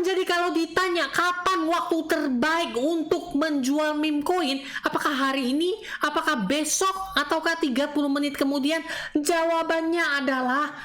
Jadi kalau ditanya kapan waktu terbaik untuk menjual meme coin, apakah hari ini, apakah besok, ataukah 30 menit kemudian? Jawabannya adalah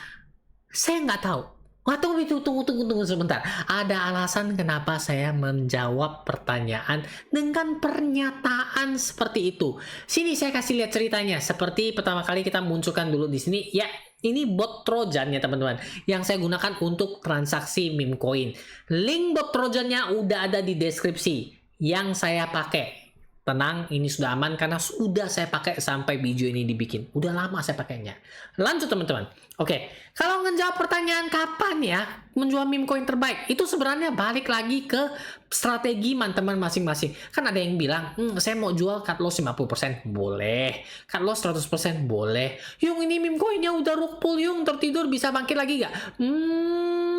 saya nggak tahu. Tunggu sebentar. Ada alasan kenapa saya menjawab pertanyaan dengan pernyataan seperti itu. Sini saya kasih lihat ceritanya. Seperti pertama kali kita munculkan dulu di sini. Ya, ini bot Trojan ya teman-teman. Yang saya gunakan untuk transaksi meme coin. Link bot Trojannya udah ada di deskripsi. Yang saya pakai. Tenang, ini sudah aman karena sudah saya pakai sampai video ini dibikin. Udah lama saya pakainya. Lanjut teman-teman. Oke, kalau ngejawab pertanyaan kapan ya menjual meme coin terbaik, itu sebenarnya balik lagi ke strategi teman-teman masing-masing. Kan ada yang bilang, saya mau jual cut loss 50%, boleh. Cut loss 100%, boleh. Yung ini meme coinnya udah rug pull, yung tertidur bisa bangkit lagi gak?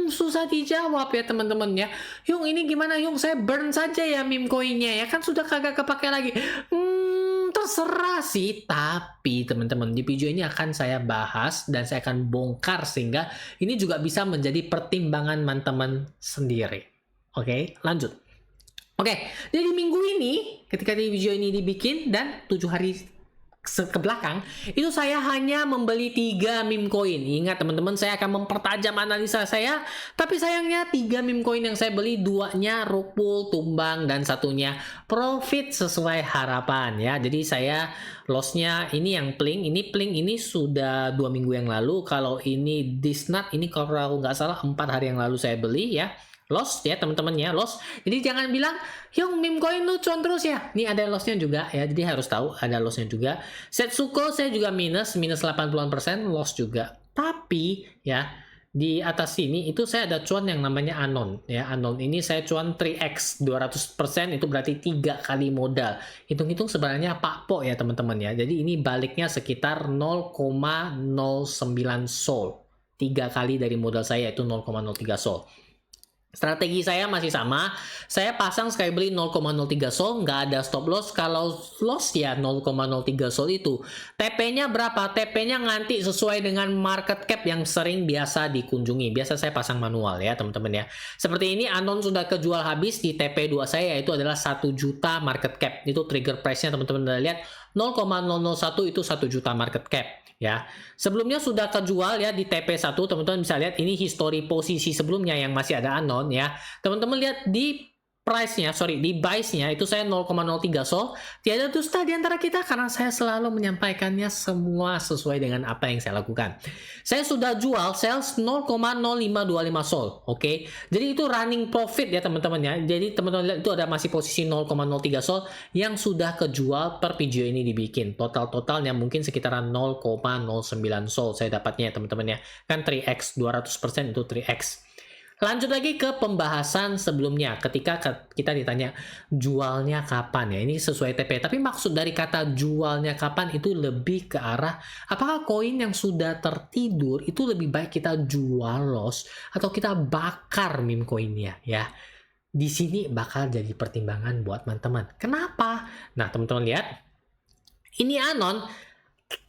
Susah dijawab ya teman-teman ya. Yung ini gimana yung, saya burn saja ya meme coinnya ya, kan sudah kagak kepake lagi. Terserah sih, tapi teman-teman di video ini akan saya bahas dan saya akan bongkar sehingga ini juga bisa menjadi pertimbangan teman-teman sendiri. Oke, lanjut. Oke, jadi minggu ini ketika di video ini dibikin dan 7 hari ke belakang itu saya hanya membeli 3 meme coin. Ingat teman-teman, saya akan mempertajam analisa saya, tapi sayangnya 3 meme coin yang saya beli, 2-nya rug pull, tumbang, dan 1-nya profit sesuai harapan ya. Jadi saya lossnya ini yang pling ini sudah 2 minggu yang lalu. Kalau ini disnut ini kalau nggak salah 4 hari yang lalu saya beli ya. Loss ya teman-teman ya, loss. Jadi jangan bilang, yung meme coin lu cuan terus ya. Ini ada lossnya juga ya, jadi harus tahu ada lossnya juga. Setsuko saya juga minus 80%, loss juga. Tapi ya di atas sini itu saya ada cuan yang namanya anon ya. Anon ini saya cuan 3x 200%, itu berarti 3 kali modal. Hitung-hitung sebenarnya pakpok ya teman-teman ya. Jadi ini baliknya sekitar 0,09 sol. 3 kali dari modal saya itu 0,03 sol. Strategi saya masih sama, saya pasang sekali beli 0,03 sol, nggak ada stop loss. Kalau loss ya 0,03 sol itu. TP-nya berapa? TP-nya nganti sesuai dengan market cap yang sering biasa dikunjungi. Biasa saya pasang manual ya teman-teman ya. Seperti ini anon sudah kejual habis di TP2 saya, yaitu adalah 1 juta market cap. Itu trigger price-nya teman-teman udah lihat 0,001 itu 1 juta market cap. Ya, sebelumnya sudah kejual ya di TP1, teman-teman bisa lihat ini history posisi sebelumnya yang masih ada anon ya. Teman-teman lihat di price-nya, di buy-nya itu saya 0,03 sol. Tiada dusta di antara kita karena saya selalu menyampaikannya semua sesuai dengan apa yang saya lakukan. Saya sudah jual sales 0,0525 sol, oke. Jadi itu running profit ya teman-teman ya. Jadi teman-teman lihat itu ada masih posisi 0,03 sol yang sudah kejual per video ini dibikin. Totalnya mungkin sekitaran 0,09 sol saya dapatnya ya teman-teman ya. Kan 3x 200% itu 3x. Lanjut lagi ke pembahasan sebelumnya ketika kita ditanya jualnya kapan ya. Ini sesuai TP. Tapi maksud dari kata jualnya kapan itu lebih ke arah apakah koin yang sudah tertidur itu lebih baik kita jual loss atau kita bakar meme coinnya ya. Di sini bakal jadi pertimbangan buat teman-teman. Kenapa? Nah teman-teman lihat. Ini anon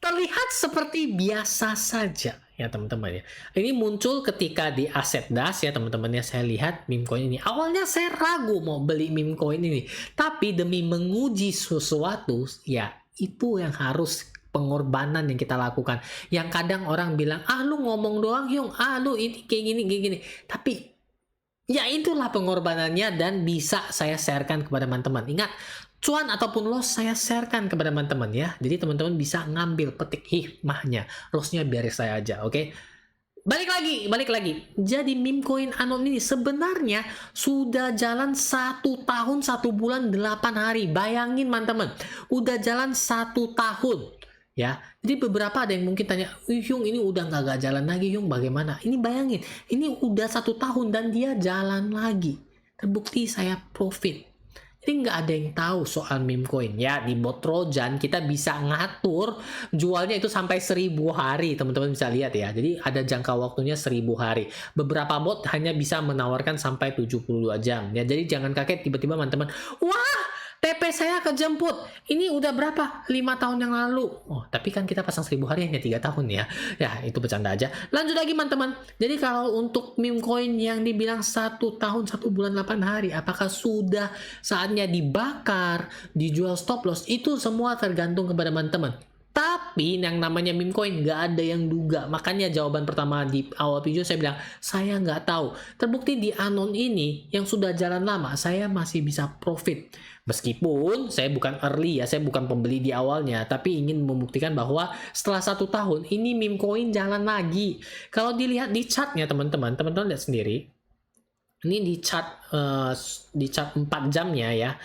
terlihat seperti biasa saja ya teman-teman ya. Ini muncul ketika di aset das ya teman-teman ya. Saya lihat meme coin ini. Awalnya saya ragu mau beli meme coin ini. Tapi demi menguji sesuatu ya itu yang harus pengorbanan yang kita lakukan. Yang kadang orang bilang, lu ngomong doang Yung, lu ini kayak gini. Tapi ya itulah pengorbanannya dan bisa saya sharekan kepada teman-teman. Ingat, cuan ataupun loss saya sharekan kepada teman-teman ya. Jadi teman-teman bisa ngambil petik hikmahnya. Lossnya biar saya aja, oke? Balik lagi. Jadi meme coin anon ini sebenarnya sudah jalan 1 tahun 1 bulan 8 hari. Bayangin teman-teman, udah jalan 1 tahun. Ya, jadi beberapa ada yang mungkin tanya, Yung ini udah nggak jalan lagi Yung, bagaimana? Ini bayangin, ini udah 1 tahun dan dia jalan lagi. Terbukti saya profit. Jadi nggak ada yang tahu soal meme coin ya. Di bot Trojan kita bisa ngatur jualnya itu sampai 1000 hari, teman-teman bisa lihat ya. Jadi ada jangka waktunya 1000 hari. Beberapa bot hanya bisa menawarkan sampai 72 jam ya. Jadi jangan kaget tiba-tiba teman-teman, wah TP saya kejemput. Ini udah berapa? 5 tahun yang lalu. Oh, tapi kan kita pasang 1000 hari hanya 3 tahun ya. Ya, itu bercanda aja. Lanjut lagi teman-teman. Jadi kalau untuk meme coin yang dibilang 1 tahun 1 bulan 8 hari, apakah sudah saatnya dibakar, dijual stop loss? Itu semua tergantung kepada teman-teman. Tapi yang namanya meme coin nggak ada yang duga. Makanya jawaban pertama di awal video saya bilang, saya nggak tahu. Terbukti di Anon ini yang sudah jalan lama, saya masih bisa profit. Meskipun saya bukan early ya, saya bukan pembeli di awalnya. Tapi ingin membuktikan bahwa setelah 1 tahun, ini meme coin jalan lagi. Kalau dilihat di chartnya teman-teman, teman-teman lihat sendiri. Ini di chart 4 jamnya ya.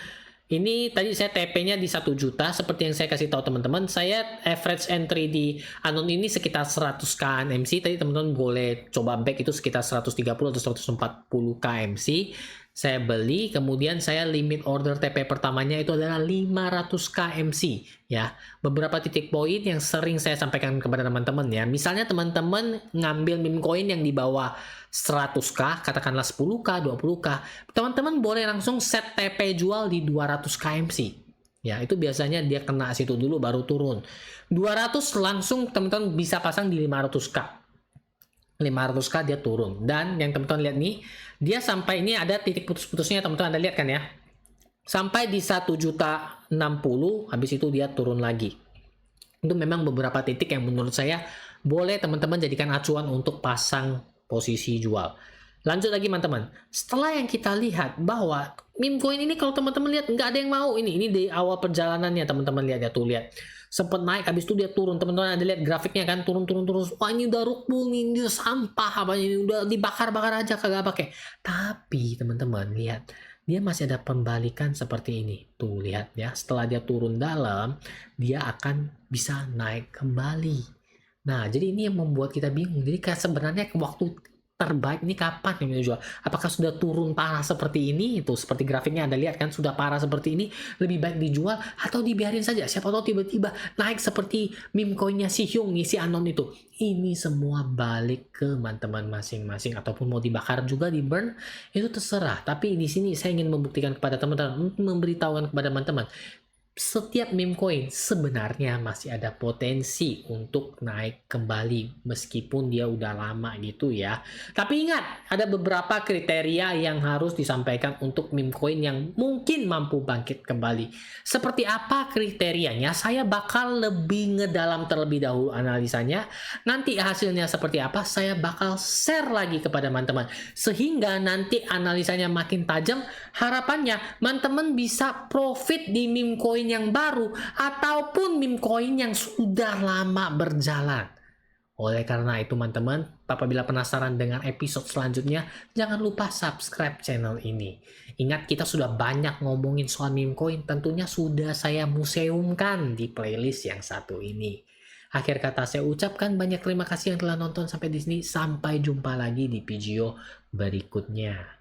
Ini tadi saya TP-nya di 1 juta, seperti yang saya kasih tahu teman-teman. Saya average entry di Anon ini sekitar 100 KMC. Tadi teman-teman boleh coba back, itu sekitar 130 atau 140 KMC. Saya beli, kemudian saya limit order TP pertamanya itu adalah 500 KMC ya. Beberapa titik poin yang sering saya sampaikan kepada teman-teman ya. Misalnya teman-teman ngambil meme coin yang di bawah 100k, katakanlah 10k, 20k, teman-teman boleh langsung set TP jual di 200 KMC. Ya, itu biasanya dia kena situ dulu baru turun. 200 langsung teman-teman bisa pasang di 500k. 500k dia turun. Dan yang teman-teman lihat nih, dia sampai ini ada titik putus-putusnya, teman-teman Anda lihat kan ya. Sampai di 1.060.000, habis itu dia turun lagi. Itu memang beberapa titik yang menurut saya boleh teman-teman jadikan acuan untuk pasang posisi jual. Lanjut lagi teman-teman. Setelah yang kita lihat bahwa meme coin ini kalau teman-teman lihat nggak ada yang mau ini di awal perjalanannya teman-teman lihat ya, tuh lihat. Sempat naik habis itu dia turun. Teman-teman ada lihat grafiknya kan, turun. Wah, ini udah rukun, ini udah sampah apa ini udah dibakar-bakar aja kagak pakai. Tapi teman-teman lihat, dia masih ada pembalikan seperti ini. Tuh lihat ya, setelah dia turun dalam, dia akan bisa naik kembali. Nah, jadi ini yang membuat kita bingung. Jadi sebenarnya waktu terbaik ini kapan yang jual? Apakah sudah turun parah seperti ini? Itu seperti grafiknya Anda lihat kan, sudah parah seperti ini, lebih baik dijual atau dibiarin saja? Siapa tahu tiba-tiba naik seperti meme coinnya si Hyung, si Anon itu. Ini semua balik ke teman-teman masing-masing, ataupun mau dibakar juga, di burn, itu terserah. Tapi di sini saya ingin membuktikan kepada teman-teman, memberitahukan kepada teman-teman, setiap meme coin sebenarnya masih ada potensi untuk naik kembali meskipun dia udah lama gitu ya. Tapi ingat, ada beberapa kriteria yang harus disampaikan untuk meme coin yang mungkin mampu bangkit kembali. Seperti apa kriterianya? Saya bakal lebih ngedalam terlebih dahulu analisanya. Nanti hasilnya seperti apa, saya bakal share lagi kepada teman-teman. Sehingga nanti analisanya makin tajam, harapannya teman-teman bisa profit di meme coin yang baru ataupun meme coin yang sudah lama berjalan. Oleh karena itu teman-teman, apabila penasaran dengan episode selanjutnya, jangan lupa subscribe channel ini. Ingat, kita sudah banyak ngomongin soal meme coin, tentunya sudah saya museumkan di playlist yang satu ini. Akhir kata saya ucapkan banyak terima kasih yang telah nonton sampai di sini. Sampai jumpa lagi di video berikutnya.